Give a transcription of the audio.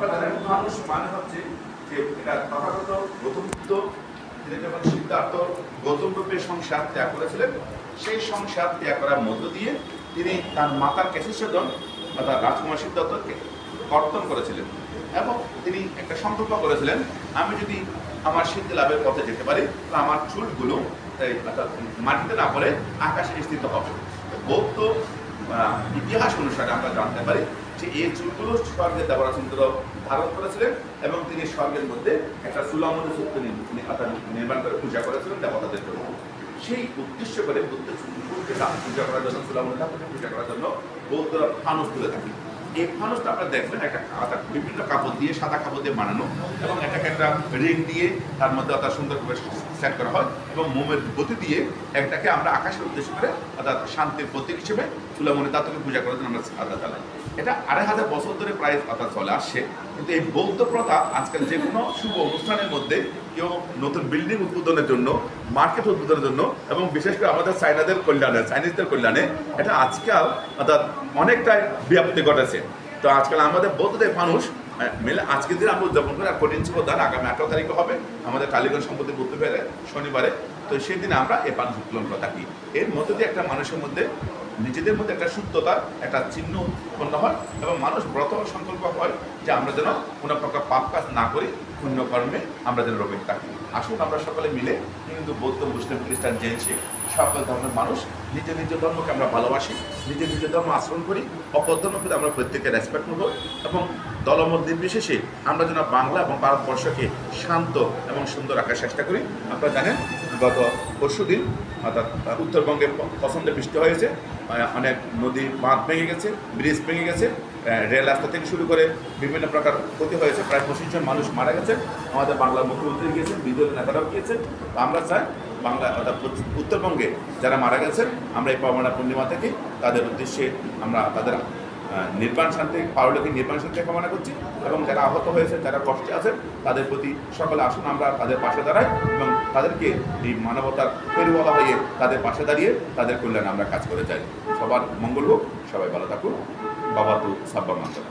আপনারা জানেন মানুষ মানে হচ্ছে যে এটা তথাগত গৌতম বুদ্ধ তিনি যখন সিদ্ধার্থ গৌতম রূপের সংসার ত্যাগ করেছিলেন, সেই সংসার ত্যাগ করার মধ্য দিয়ে তিনি তার মাতার কেশিসদন অর্থাৎ রাজকুমার সিদ্ধার্থকে কর্তন করেছিলেন এবং তিনি একটা সংকল্প করেছিলেন, আমি যদি আমার সিদ্ধি লাভের পথে যেতে পারি তাহলে আমার চুলগুলো মাটিতে না পড়ে আকাশে স্থিত হবে। বৌদ্ধ ইতিহাস অনুসারে আমরা জানতে পারি যে এই চুলগুলো স্বর্গের দেবরাজেন্দ্র ধারণ করেছিলেন এবং তিনি স্বর্গের মধ্যে একটা চুলামুলি সূত্র নির্মাণ করে পূজা করেছিলেন দেবতাদের জন্য। সেই উদ্দেশ্য করে বুদ্ধ চুলকে পূজা করার জন্য, চুলামুলি ঠাকুরকে পূজা করার জন্য বৌদ্ধরা ফানুস তুলে থাকি। এই ফানুসটা আপনারা দেখবেন একটা বিভিন্ন কাপড় দিয়ে, সাদা কাপড় দিয়ে বানানো এবং এটাকে একটা রিং দিয়ে তার মধ্যে অর্থাৎ সুন্দর করে সেট করা হয় এবং মোমের গতি দিয়ে একটাকে আমরা আকাশের উদ্দেশ্য করে অর্থাৎ শান্তির প্রতীক হিসেবে চুলামুলি তাত্ত্বিক পূজা করার জন্য আমরা সাদা চালাই। এটা 2500 বছর ধরে প্রায় অর্থাৎ চলে আসছে। কিন্তু এই বৌদ্ধ প্রথা আজকাল যে কোনো শুভ অনুষ্ঠানের মধ্যে কেউ নতুন বিল্ডিং উদ্বোধনের জন্য, মার্কেট উদ্বোধনের জন্য এবং বিশেষ করে আমাদের চাইনিজদের কল্যাণে এটা আজকাল অর্থাৎ অনেকটাই ব্যাপ্তি ঘটেছে। তো আজকাল আমাদের বৌদ্ধদের মানুষ মিলে আজকের দিন আমরা উদযাপন করি। আর কঠিন প্রধান আগামী 18 তারিখে হবে আমাদের টালিগঞ্জ সম্পত্তি বুদ্ধবারে শনিবারে। তো সেই দিনে আমরা এই পান উত্তোলন করে থাকি। এর মধ্যে দিয়ে একটা মানুষের মধ্যে নিজেদের মধ্যে একটা শুদ্ধতার একটা চিহ্ন উৎপন্ন হয় এবং মানুষ ব্রত সংকল্প হয় যে আমরা যেন কোনো প্রকার পাপ কাজ না করি, পুণ্যকর্মে আমরা যেন রোগে থাকি। আসুন আমরা সকলে মিলে হিন্দু, বৌদ্ধ, মুসলিম, খ্রিস্টান, জৈন, শিখ সকল ধর্মের মানুষ নিজের নিজের ধর্মকে আমরা ভালোবাসি, নিজের নিজের ধর্ম আচরণ করি, অপর ধর্মকে আমরা প্রত্যেকে রেসপেক্ট করব এবং দলমত নির্বিশেষে আমরা যেন বাংলা এবং ভারতবর্ষকে শান্ত এবং সুন্দর রাখার চেষ্টা করি। আপনারা জানেন গত পরশুদিন অর্থাৎ উত্তরবঙ্গে প্রচণ্ড বৃষ্টি হয়েছে, অনেক নদী বাঁধ ভেঙে গেছে, ব্রিজ ভেঙে গেছে, রেল রাস্তা থেকে শুরু করে বিভিন্ন প্রকার ক্ষতি হয়েছে, প্রায় 25 জন মানুষ মারা গেছে। আমাদের বাংলার মুখ্যমন্ত্রী গিয়েছেন, বিরোধী নেতারাও গিয়েছে। আমরা চাই বাংলা অর্থাৎ উত্তরবঙ্গে যারা মারা গেছেন আমরা এই পাবনা পূর্ণিমা থেকে তাদের উদ্দেশ্যে আমরা তাদের নির্বাণ শান্তি, পারলৌকিক নির্বাণ শান্তি কামনা করছি এবং যারা আহত হয়েছে, যারা কষ্টে আছেন তাদের প্রতি সকলে আসুন আমরা তাদের পাশে দাঁড়াই এবং তাদেরকে এই মানবতার পরিবলা হয়ে তাদের পাশে দাঁড়িয়ে তাদের কল্যাণে আমরা কাজ করে যাই। সবার মঙ্গল হোক, সবাই ভালো থাকুন। বাবা তু সাব্বা মাতা।